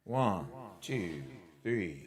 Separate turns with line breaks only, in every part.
One, two, three.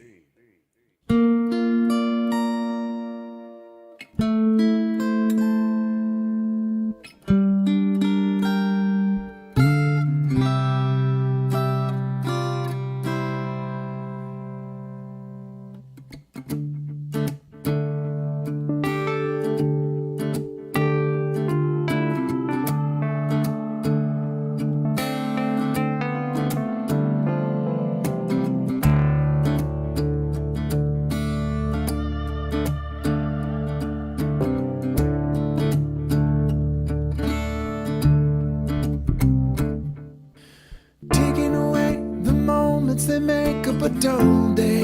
They make up a dull day,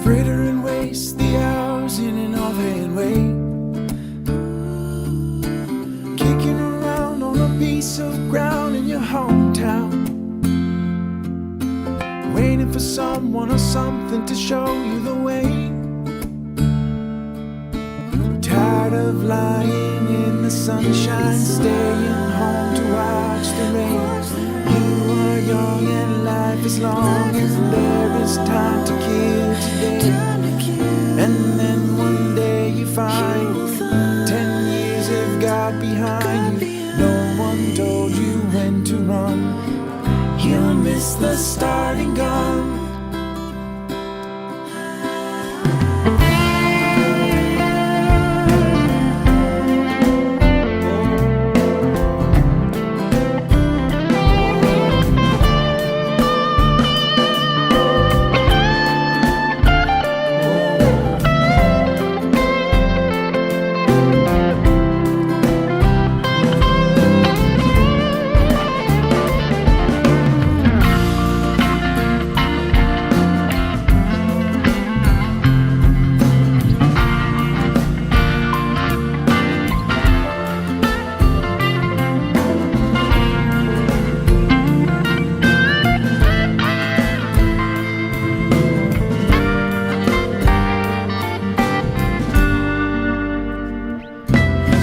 fritter and waste the hours in an offhand way, kicking around on a piece of ground in your hometown, waiting for someone or something to show you the way. Tired of lying in the sunshine, staying home to watch the rain. Young and life is long, and there is time to kill today. And then one day you find 10 years have got behind you. No one told you when to run. You'll miss the starting gun.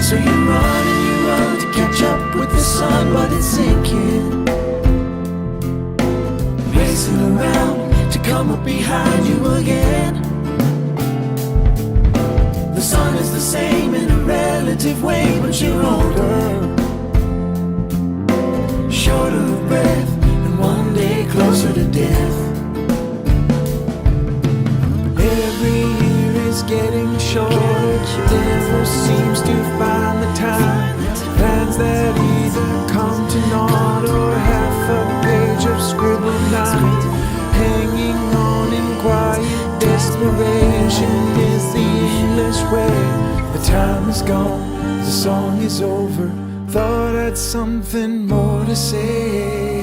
So you run to catch up with the sun, but it's sinking, racing around to come up behind you again. The sun is the same in a relative way, but you're older, shorter of breath, and one day closer to death. Every year is getting shorter, never seems to find the time. Plans that either come to naught or half a page of scribbled lines. Hanging on in quiet desperation is the English way. The time is gone, the song is over. Thought I had something more to say.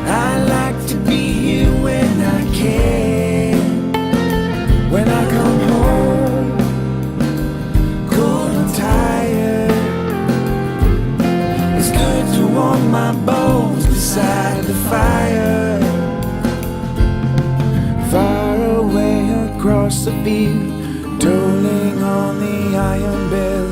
I like to be here when I can. When I come home, cold and tired, it's good to warm my bones beside the fire. Far away across the field, tolling on the iron bell,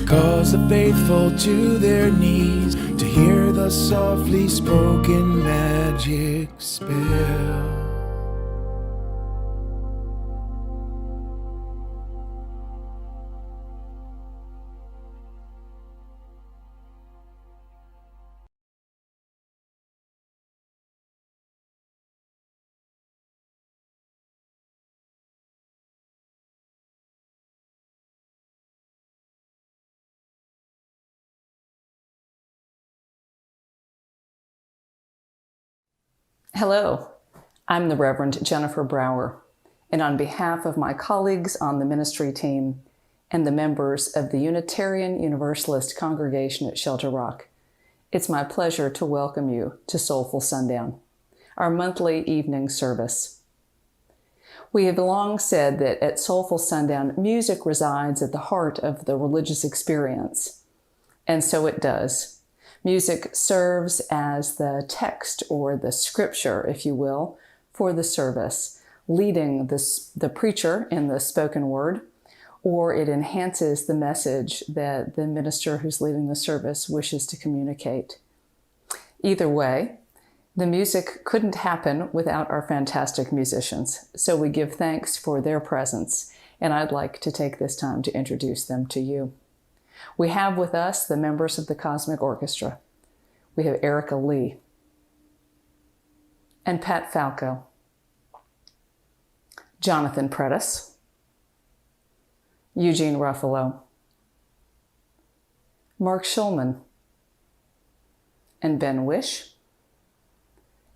calls the faithful to their knees to hear the softly spoken magic spell.
Hello, I'm the Reverend Jennifer Brower, and on behalf of my colleagues on the ministry team and the members of the Unitarian Universalist congregation at Shelter Rock, it's my pleasure to welcome you to Soulful Sundown, our monthly evening service. We have long said that at Soulful Sundown, music resides at the heart of the religious experience, and so it does. Music serves as the text or the scripture, if you will, for the service, leading the preacher in the spoken word, or it enhances the message that the minister who's leading the service wishes to communicate. Either way, the music couldn't happen without our fantastic musicians, so we give thanks for their presence, and I'd like to take this time to introduce them to you. We have with us the members of the Cosmic Orchestra. We have Erica Lee and Pat Falco, Jonathan Predis, Eugene Ruffalo, Mark Schulman, and Ben Wish,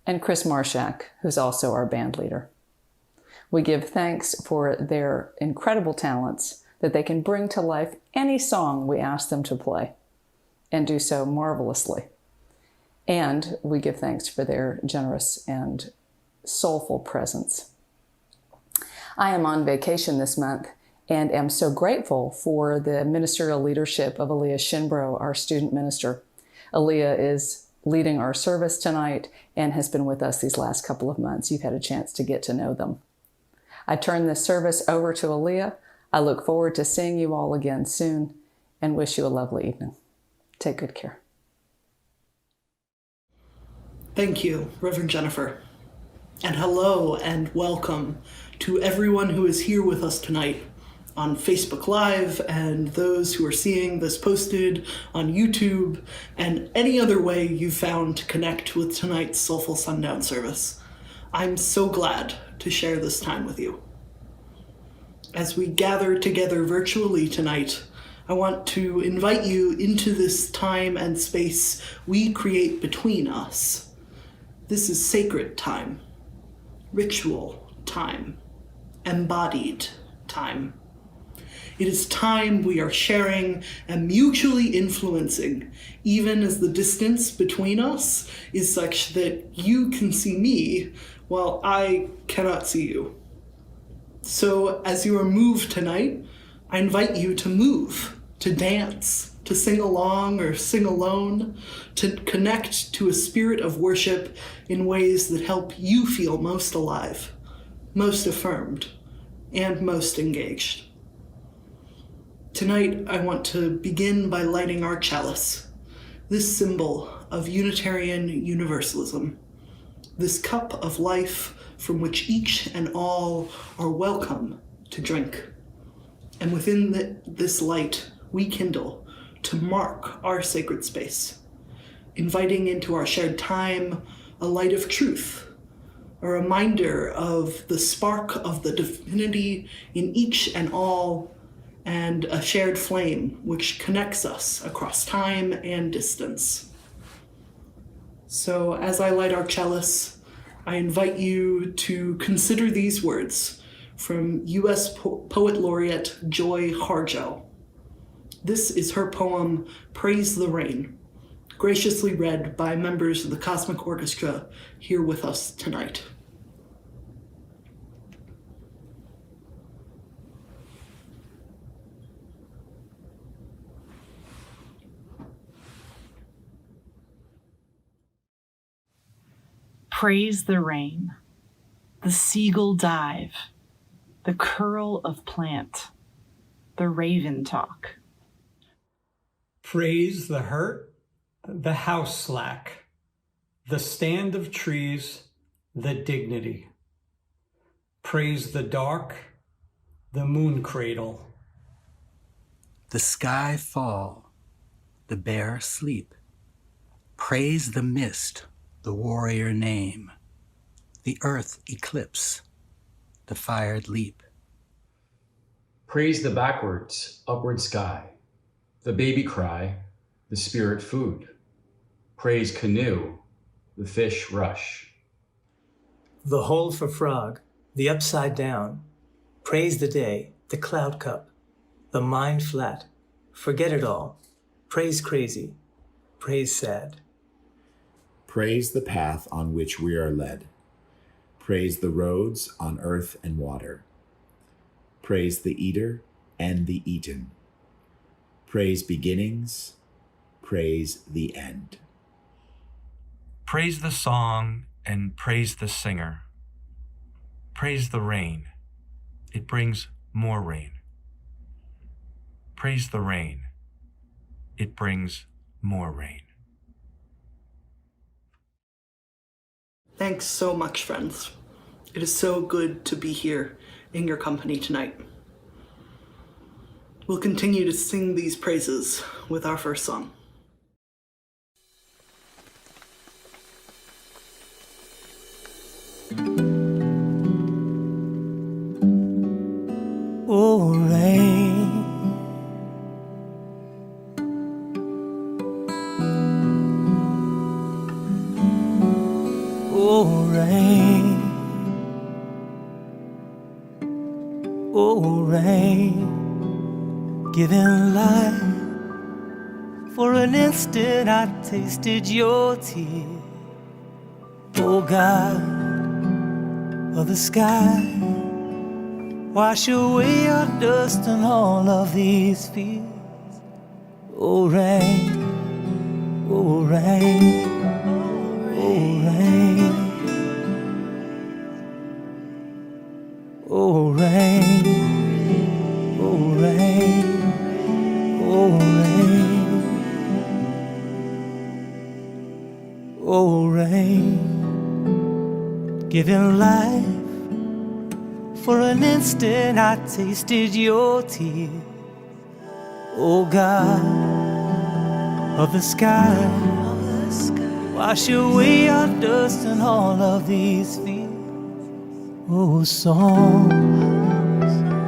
and Chris Marshak, who's also our band leader. We give thanks for their incredible talents that they can bring to life any song we ask them to play, and do so marvelously. And we give thanks for their generous and soulful presence. I am on vacation this month and am so grateful for the ministerial leadership of Aaliyah Shinbro, our student minister. Aaliyah is leading our service tonight and has been with us these last couple of months. You've had a chance to get to know them. I turn this service over to Aaliyah. I look forward to seeing you all again soon and wish you a lovely evening. Take good care.
Thank you, Reverend Jennifer. And hello and welcome to everyone who is here with us tonight on Facebook Live and those who are seeing this posted on YouTube and any other way you found to connect with tonight's Soulful Sundown service. I'm so glad to share this time with you. As we gather together virtually tonight, I want to invite you into this time and space we create between us. This is sacred time, ritual time, embodied time. It is time we are sharing and mutually influencing, even as the distance between us is such that you can see me while I cannot see you. So as you are moved tonight, I invite you to move, to dance, to sing along or sing alone, to connect to a spirit of worship in ways that help you feel most alive, most affirmed, and most engaged. Tonight, I want to begin by lighting our chalice, this symbol of Unitarian Universalism, this cup of life from which each and all are welcome to drink. And within this light, we kindle to mark our sacred space, inviting into our shared time a light of truth, a reminder of the spark of the divinity in each and all, and a shared flame which connects us across time and distance. So as I light our chalice, I invite you to consider these words from U.S. Poet Laureate Joy Harjo. This is her poem, Praise the Rain, graciously read by members of the Cosmic Orchestra here with us tonight.
Praise the rain, the seagull dive, the curl of plant, the raven talk.
Praise the hurt, the house slack, the stand of trees, the dignity. Praise the dark, the moon cradle.
The sky fall, the bear sleep. Praise the mist, the warrior name, the earth eclipse, the fired leap.
Praise the backwards, upward sky, the baby cry, the spirit food. Praise canoe, the fish rush.
The hole for frog, the upside down. Praise the day, the cloud cup, the mind flat, forget it all. Praise crazy, praise sad.
Praise the path on which we are led. Praise the roads on earth and water. Praise the eater and the eaten. Praise beginnings. praise the end.
Praise the song and praise the singer. Praise the rain. It brings more rain. Praise the rain. It brings more rain.
Thanks so much, friends. It is so good to be here in your company tonight. We'll continue to sing these praises with our first song.
Oh, rain, oh, rain, oh, rain, giving life. For an instant I tasted your tears. Oh, God of the sky, wash away our dust and all of these fears. Oh, rain, oh, rain, oh, rain, oh, rain, oh, rain, oh, rain, oh, rain, giving life. For an instant I tasted your tears. Oh, God of the sky, wash away our dust and all of these fears. Oh, songs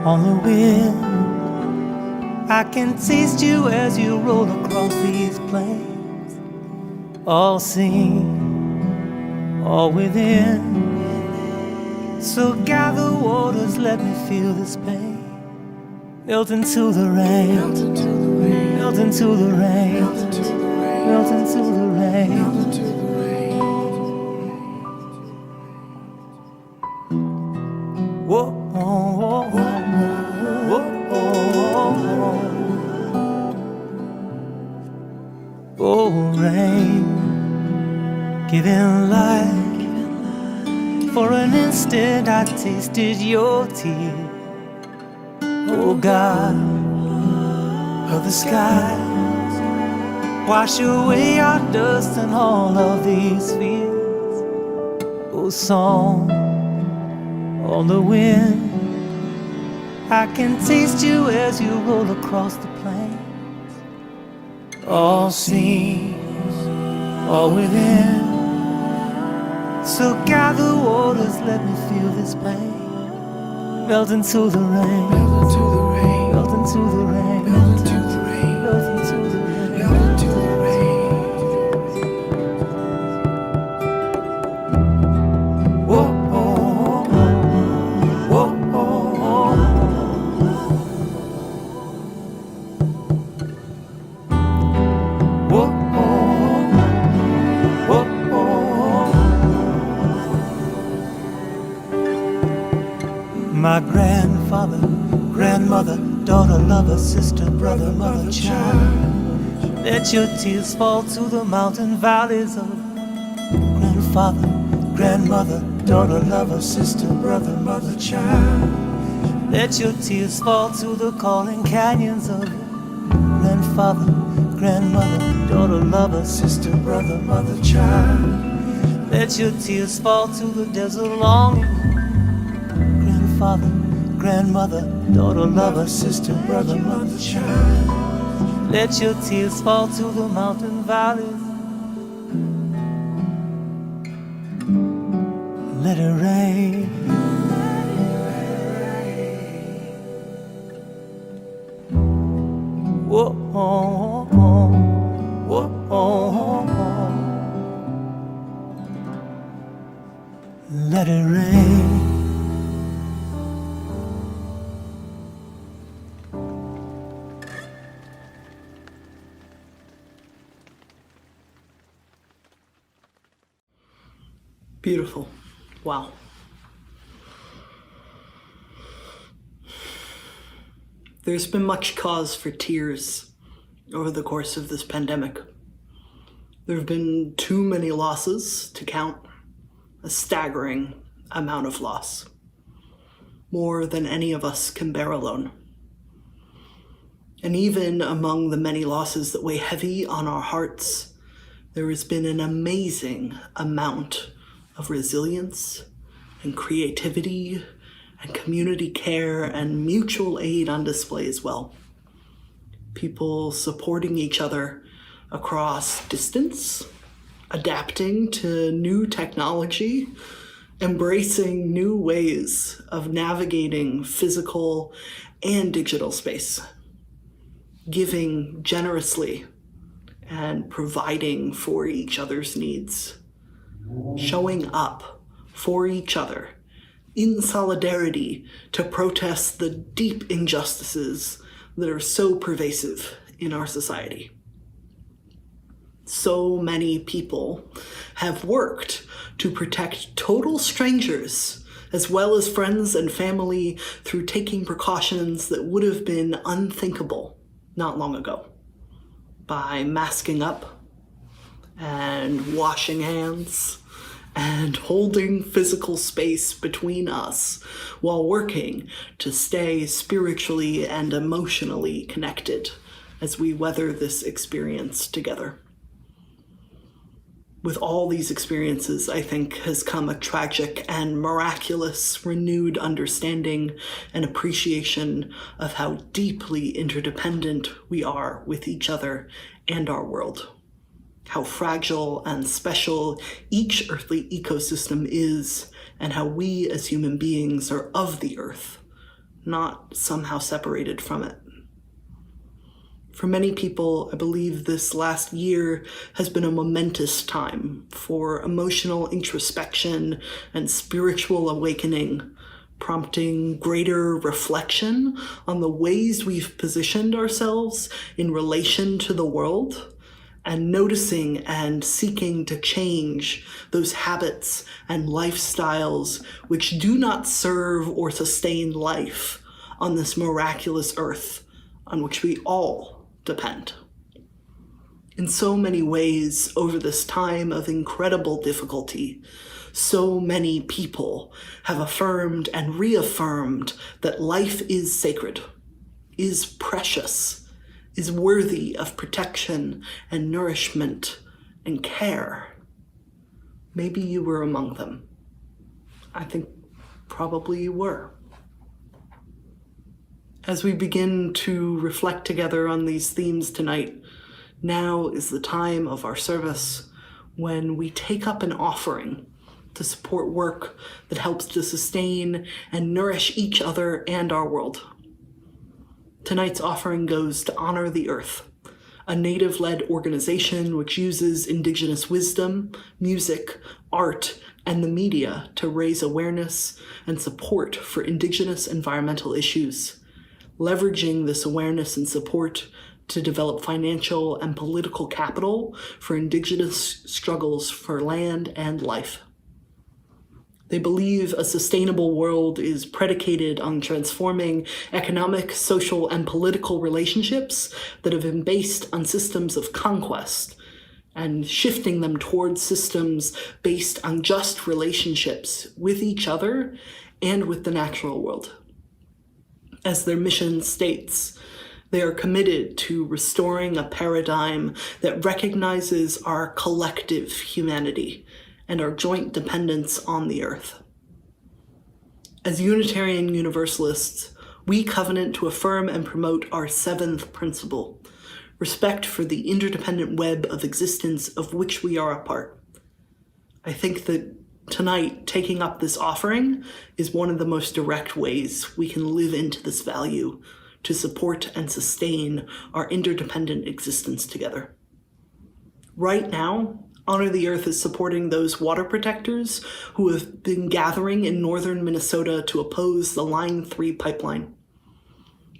on the wind, I can taste you as you roll across these plains. All seen, all within. So gather waters, let me feel this pain. Melt into the rain, melt into the rain, melt into the rain, melt into the rain, melt into the rain. Whoa, oh, oh, oh, oh, oh, oh, rain, giving life. For an instant I tasted your tears. Oh, God of the sky, wash away our dust and all of these fears. Oh, song on the wind, I can taste you as you roll across the plains. All seen, all within. So gather waters, let me feel this pain. Melt into the rain, melt into the rain, melt into the rain, melt into the rain, melt into the rain, melt into the rain. Whoa, oh, whoa, oh, whoa, whoa, my grandfather, grandmother, daughter, lover, sister, brother, mother, child. Let your tears fall to the mountain valleys of grandfather, grandmother, daughter, lover, sister, brother, mother, child. Let your tears fall to the calling canyons of grandfather, grandmother, daughter, lover, sister, brother, mother, child. Let your tears fall to the desert longing. Father, grandmother, daughter, lover, sister, brother, mother, child. Let your tears fall to the mountain valleys. Let it rain. Whoa, oh, oh, whoa, oh, oh. Let it rain.
Beautiful. Wow. There's been much cause for tears over the course of this pandemic. There have been too many losses to count, a staggering amount of loss, more than any of us can bear alone. And even among the many losses that weigh heavy on our hearts, there has been an amazing amount of resilience and creativity and community care and mutual aid on display as well. People supporting each other across distance, adapting to new technology, embracing new ways of navigating physical and digital space, giving generously and providing for each other's needs, showing up for each other in solidarity to protest the deep injustices that are so pervasive in our society. So many people have worked to protect total strangers as well as friends and family through taking precautions that would have been unthinkable not long ago, by masking up and washing hands and holding physical space between us while working to stay spiritually and emotionally connected as we weather this experience together. With all these experiences, I think, has come a tragic and miraculous renewed understanding and appreciation of how deeply interdependent we are with each other and our world. How fragile and special each earthly ecosystem is, and how we as human beings are of the earth, not somehow separated from it. For many people, I believe this last year has been a momentous time for emotional introspection and spiritual awakening, prompting greater reflection on the ways we've positioned ourselves in relation to the world, and noticing and seeking to change those habits and lifestyles which do not serve or sustain life on this miraculous earth on which we all depend. In so many ways, over this time of incredible difficulty, so many people have affirmed and reaffirmed that life is sacred, is precious, is worthy of protection and nourishment and care. Maybe you were among them. I think probably you were. As we begin to reflect together on these themes tonight, now is the time of our service when we take up an offering to support work that helps to sustain and nourish each other and our world. Tonight's offering goes to Honor the Earth, a Native-led organization which uses Indigenous wisdom, music, art, and the media to raise awareness and support for Indigenous environmental issues, leveraging this awareness and support to develop financial and political capital for Indigenous struggles for land and life. They believe a sustainable world is predicated on transforming economic, social, and political relationships that have been based on systems of conquest and shifting them towards systems based on just relationships with each other and with the natural world. As their mission states, they are committed to restoring a paradigm that recognizes our collective humanity and our joint dependence on the earth. As Unitarian Universalists, we covenant to affirm and promote our seventh principle, respect for the interdependent web of existence of which we are a part. I think that tonight, taking up this offering is one of the most direct ways we can live into this value to support and sustain our interdependent existence together. Right now, Honor the Earth is supporting those water protectors who have been gathering in northern Minnesota to oppose the Line 3 pipeline.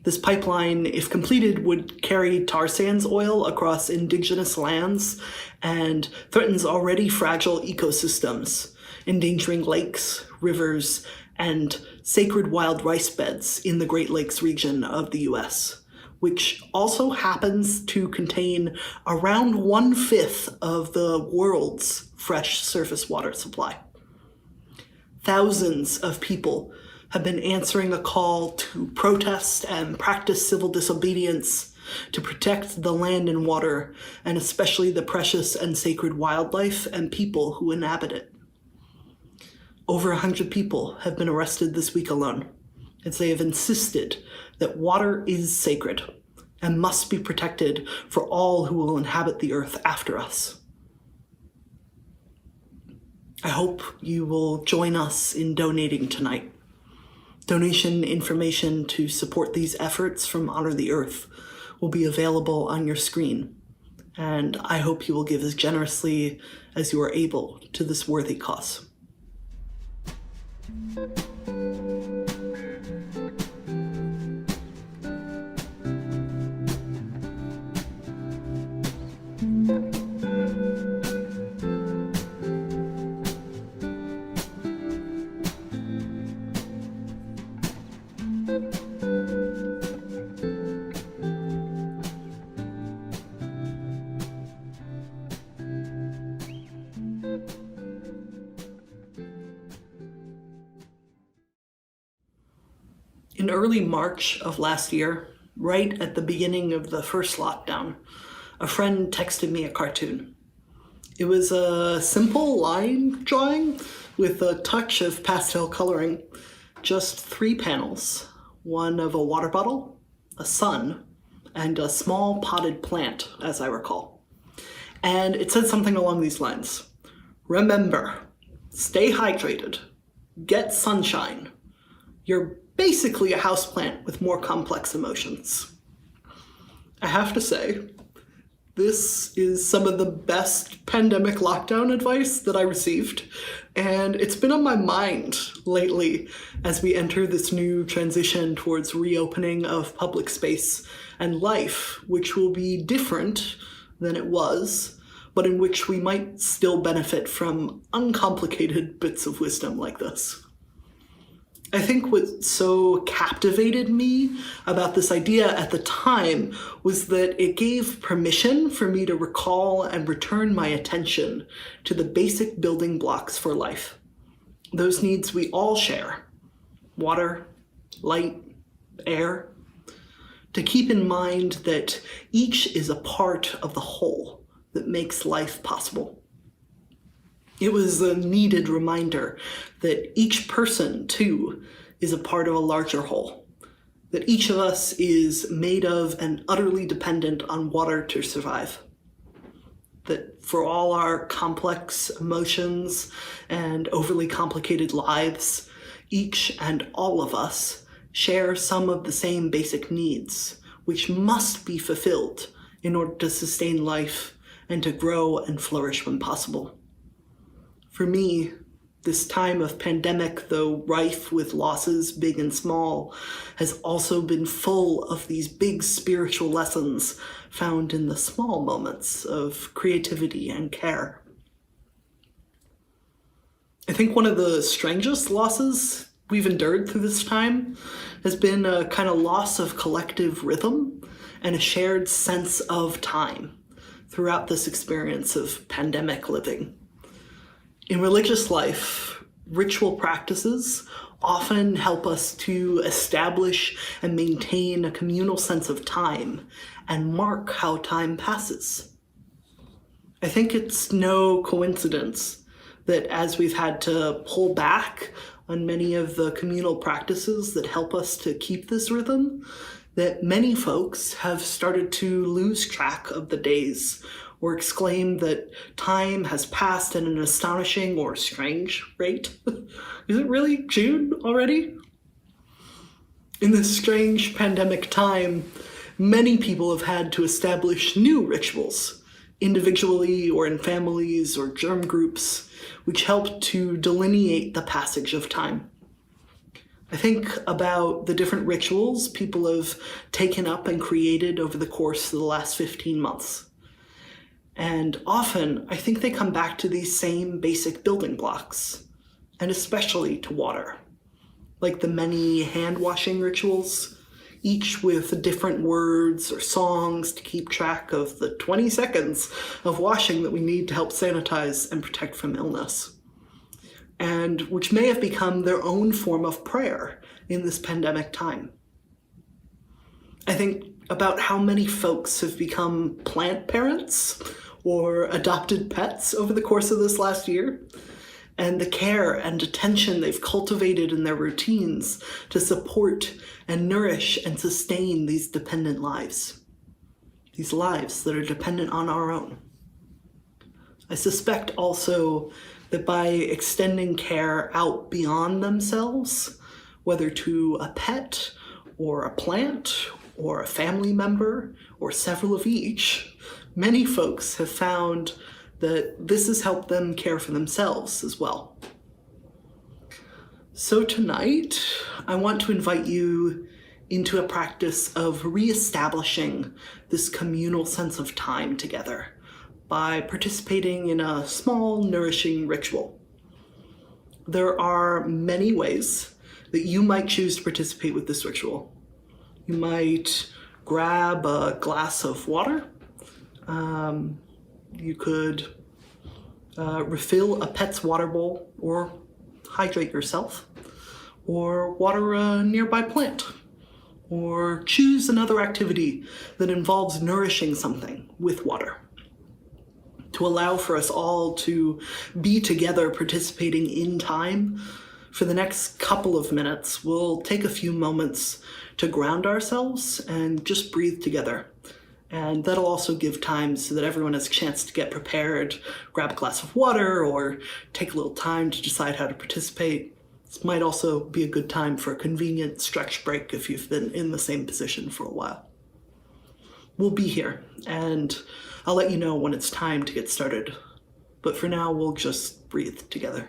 This pipeline, if completed, would carry tar sands oil across Indigenous lands and threatens already fragile ecosystems, endangering lakes, rivers, and sacred wild rice beds in the Great Lakes region of the U.S., which also happens to contain around 1/5 of the world's fresh surface water supply. Thousands of people have been answering a call to protest and practice civil disobedience to protect the land and water, and especially the precious and sacred wildlife and people who inhabit it. Over 100 people have been arrested this week alone, as they have insisted that water is sacred and must be protected for all who will inhabit the earth after us. I hope you will join us in donating tonight. Donation information to support these efforts from Honor the Earth will be available on your screen, and I hope you will give as generously as you are able to this worthy cause. In early March of last year, right at the beginning of the first lockdown, a friend texted me a cartoon. It was a simple line drawing with a touch of pastel coloring, just 3 panels, one of a water bottle, a sun, and a small potted plant, as I recall. And it said something along these lines. Remember, stay hydrated, get sunshine. You're basically a houseplant with more complex emotions. I have to say, this is some of the best pandemic lockdown advice that I received, and it's been on my mind lately as we enter this new transition towards reopening of public space and life, which will be different than it was, but in which we might still benefit from uncomplicated bits of wisdom like this. I think what so captivated me about this idea at the time was that it gave permission for me to recall and return my attention to the basic building blocks for life. Those needs we all share: water, light, air. To keep in mind that each is a part of the whole that makes life possible. It was a needed reminder that each person, too, is a part of a larger whole, that each of us is made of and utterly dependent on water to survive, that for all our complex emotions and overly complicated lives, each and all of us share some of the same basic needs, which must be fulfilled in order to sustain life and to grow and flourish when possible. For me, this time of pandemic, though rife with losses big and small, has also been full of these big spiritual lessons found in the small moments of creativity and care. I think one of the strangest losses we've endured through this time has been a kind of loss of collective rhythm and a shared sense of time throughout this experience of pandemic living. In religious life, ritual practices often help us to establish and maintain a communal sense of time and mark how time passes. I think it's no coincidence that as we've had to pull back on many of the communal practices that help us to keep this rhythm, that many folks have started to lose track of the days or exclaim that time has passed at an astonishing or strange rate. Is it really June already? In this strange pandemic time, many people have had to establish new rituals, individually or in families or germ groups, which help to delineate the passage of time. I think about the different rituals people have taken up and created over the course of the last 15 months. And often, I think they come back to these same basic building blocks, and especially to water, like the many hand-washing rituals, each with different words or songs to keep track of the 20 seconds of washing that we need to help sanitize and protect from illness, and which may have become their own form of prayer in this pandemic time. I think about how many folks have become plant parents or adopted pets over the course of this last year, and the care and attention they've cultivated in their routines to support and nourish and sustain these dependent lives. These lives that are dependent on our own. I suspect also that by extending care out beyond themselves, whether to a pet or a plant or a family member or several of each, many folks have found that this has helped them care for themselves as well. So tonight, I want to invite you into a practice of reestablishing this communal sense of time together by participating in a small, nourishing ritual. There are many ways that you might choose to participate with this ritual. You might grab a glass of water. You could refill a pet's water bowl or hydrate yourself, or water a nearby plant, or choose another activity that involves nourishing something with water. To allow for us all to be together participating in time, for the next couple of minutes, we'll take a few moments to ground ourselves and just breathe together. And that'll also give time so that everyone has a chance to get prepared, grab a glass of water, or take a little time to decide how to participate. This might also be a good time for a convenient stretch break if you've been in the same position for a while. We'll be here, and I'll let you know when it's time to get started. But for now, we'll just breathe together.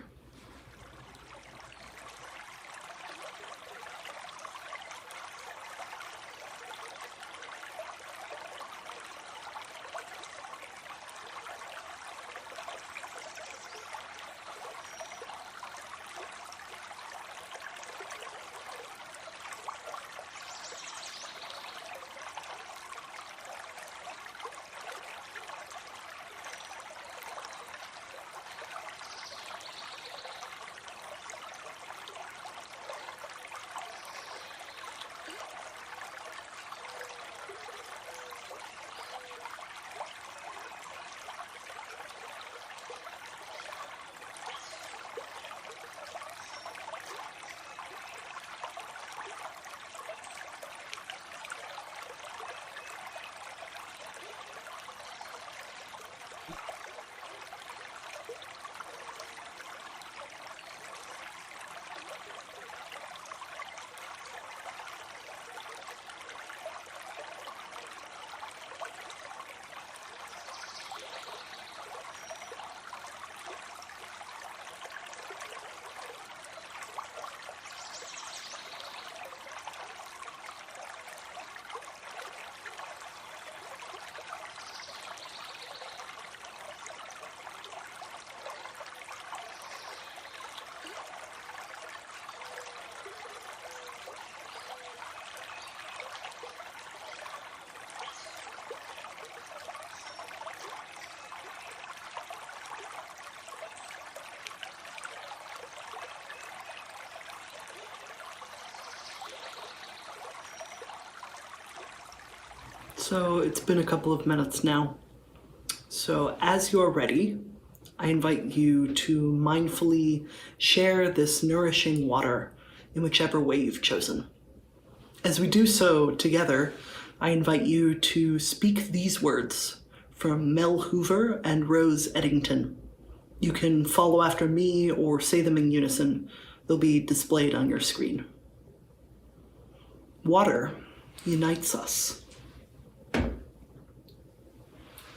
So it's been a couple of minutes now. So as you're ready, I invite you to mindfully share this nourishing water in whichever way you've chosen. As we do so together, I invite you to speak these words from Mel Hoover and Rose Eddington. You can follow after me or say them in unison. They'll be displayed on your screen. Water unites us.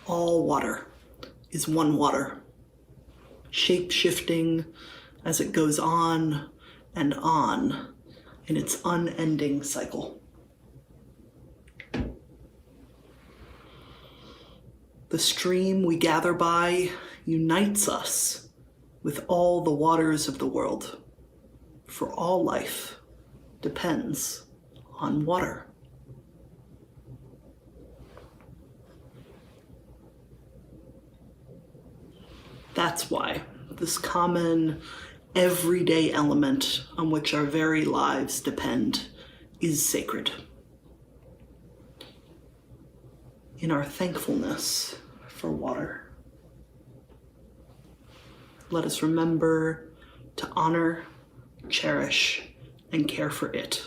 All water is one water, shape-shifting as it goes on and on in its unending cycle. The stream we gather by unites us with all the waters of the world, for all life depends on water. That's why this common, everyday element on which our very lives depend is sacred. In our thankfulness for water, let us remember to honor, cherish, and care for it,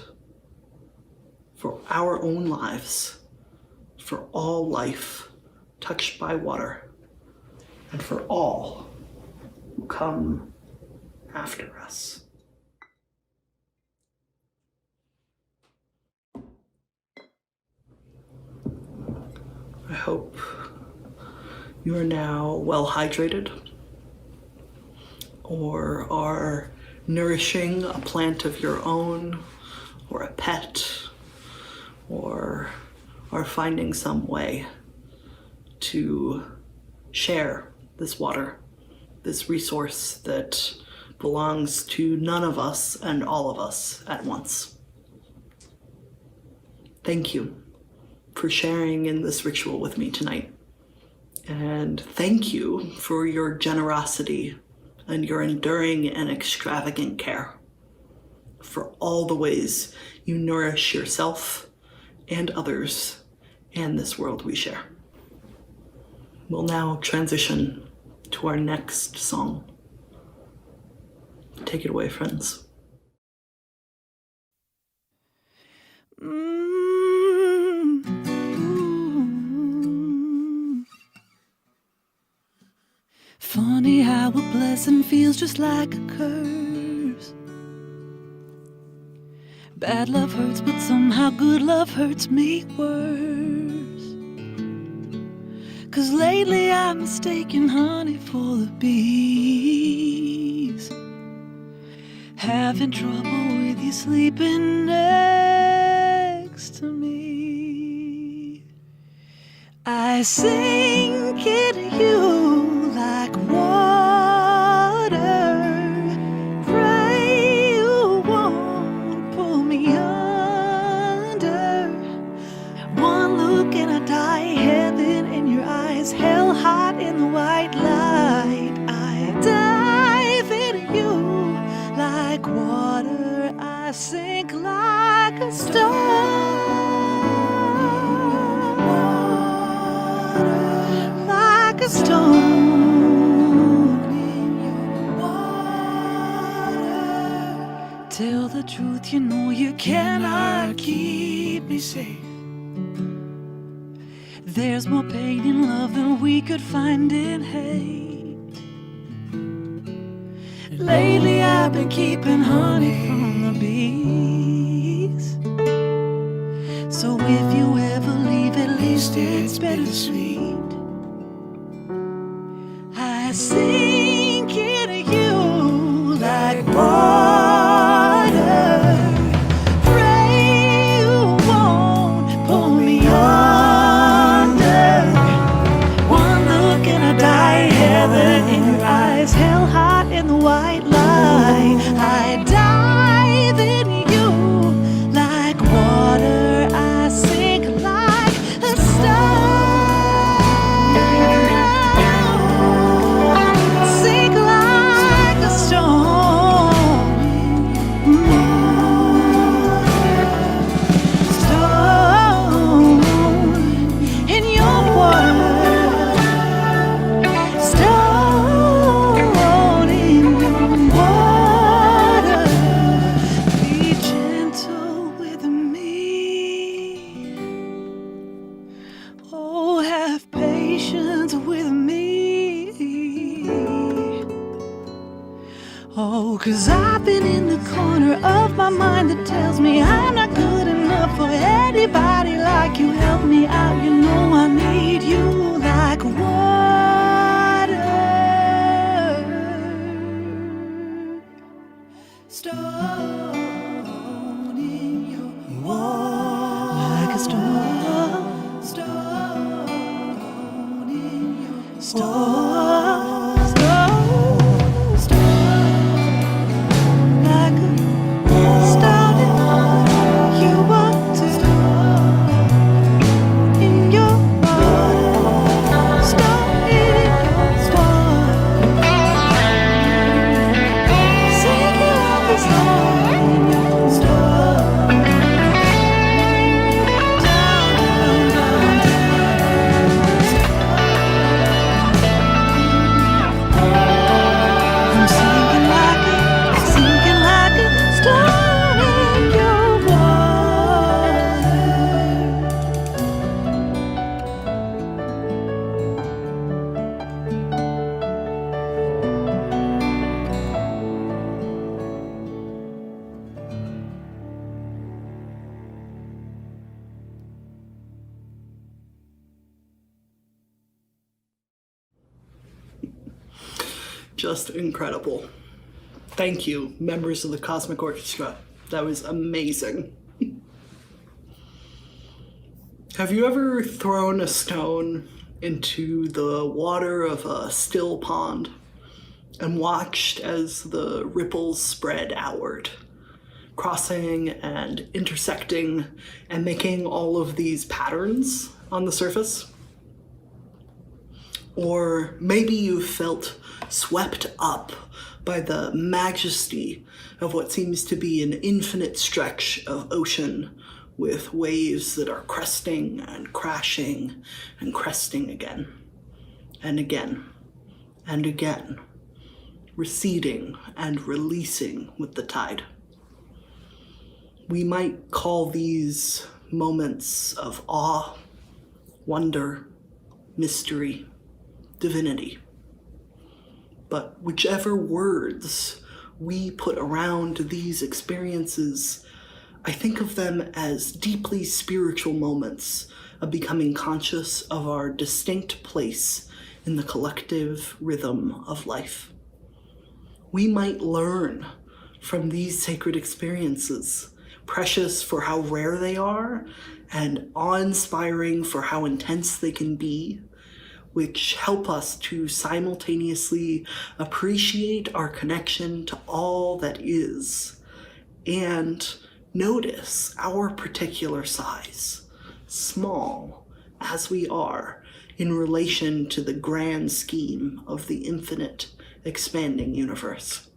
for our own lives, for all life touched by water, and for all who come after us. I hope you are now well hydrated, or are nourishing a plant of your own, or a pet, or are finding some way to share this water, this resource that belongs to none of us and all of us at once. Thank you for sharing in this ritual with me tonight. And thank you for your generosity and your enduring and extravagant care, for all the ways you nourish yourself and others and this world we share. We'll now transition to our next song. Take it away, friends.
Funny how a blessing feels just like a curse. Bad love hurts, but somehow good love hurts me worse. 'Cause lately I'm mistaken honey for the bees. Having trouble with you sleeping next to me. I sink into you like water. Pray you won't pull me under. One look and I die, heaven in your eyes, hell hot in the white light. I dive into you like water. I sink like a stone. Like a stone in your water. Tell the truth, you know you cannot keep me safe. There's more pain in love than we could find in hate. Lately I've been keeping honey from the bees. So if you ever leave, at least it's bittersweet. I sink into you like water. Pray you won't pull me under. One look and I die, heaven in your eyes, hell hot in the white light. I dive in you like water. I sink like a stone. Sink like a stone. Stone in your water. Stone in your water. Be gentle with me. Oh, have patience with me. Oh, 'cause I've been in the corner of my mind that tells me I'm not good enough for anybody like you. Help me out, you know I need you like water. Stone in your water. Like a stone. Stone in your stone. Stone. Like a stone in your water. In your water. Stone in your water.
Just incredible. Thank you, members of the Cosmic Orchestra. That was amazing. Have you ever thrown a stone into the water of a still pond and watched as the ripples spread outward, crossing and intersecting and making all of these patterns on the surface? Or maybe you felt swept up by the majesty of what seems to be an infinite stretch of ocean with waves that are cresting and crashing and cresting again and again and again, receding and releasing with the tide. We might call these moments of awe, wonder, mystery, divinity. But whichever words we put around these experiences, I think of them as deeply spiritual moments of becoming conscious of our distinct place in the collective rhythm of life. We might learn from these sacred experiences, precious for how rare they are and awe-inspiring for how intense they can be, which help us to simultaneously appreciate our connection to all that is and notice our particular size, small as we are in relation to the grand scheme of the infinite expanding universe.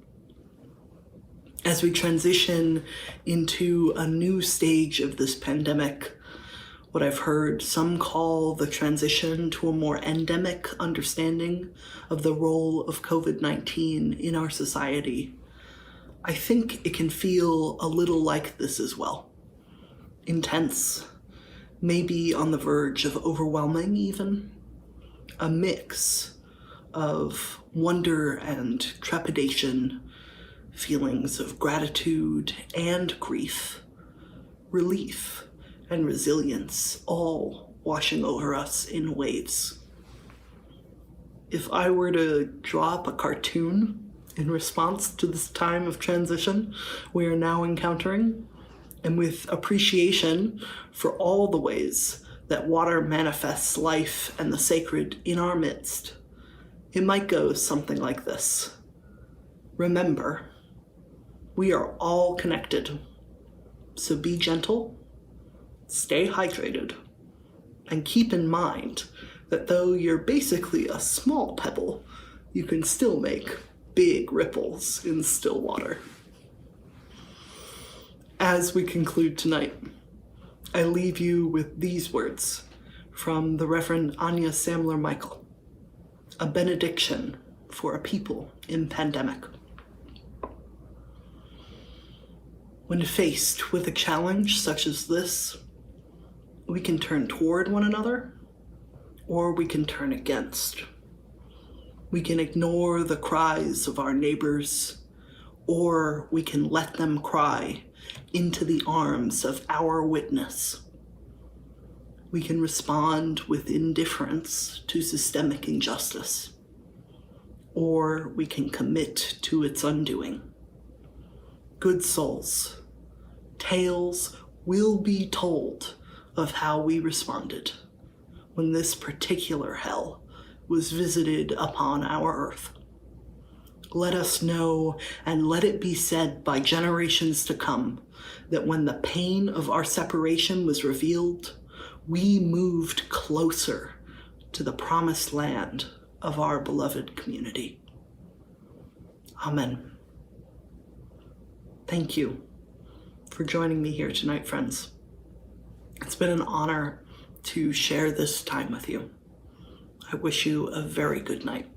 As we transition into a new stage of this pandemic, what I've heard some call the transition to a more endemic understanding of the role of COVID-19 in our society, I think it can feel a little like this as well. Intense, maybe on the verge of overwhelming even. A mix of wonder and trepidation, feelings of gratitude and grief, relief and resilience, all washing over us in waves. If I were to drop a cartoon in response to this time of transition we are now encountering, and with appreciation for all the ways that water manifests life and the sacred in our midst, it might go something like this. Remember, we are all connected, so be gentle, stay hydrated, and keep in mind that though you're basically a small pebble, you can still make big ripples in still water. As we conclude tonight, I leave you with these words from the Reverend Anya Samler-Michael, a benediction for a people in pandemic. When faced with a challenge such as this, we can turn toward one another, or we can turn against. We can ignore the cries of our neighbors, or we can let them cry into the arms of our witness. We can respond with indifference to systemic injustice, or we can commit to its undoing. Good souls, tales will be told of how we responded when this particular hell was visited upon our earth. Let us know and let it be said by generations to come that when the pain of our separation was revealed, we moved closer to the promised land of our beloved community. Amen. Thank you for joining me here tonight, friends. It's been an honor to share this time with you. I wish you a very good night.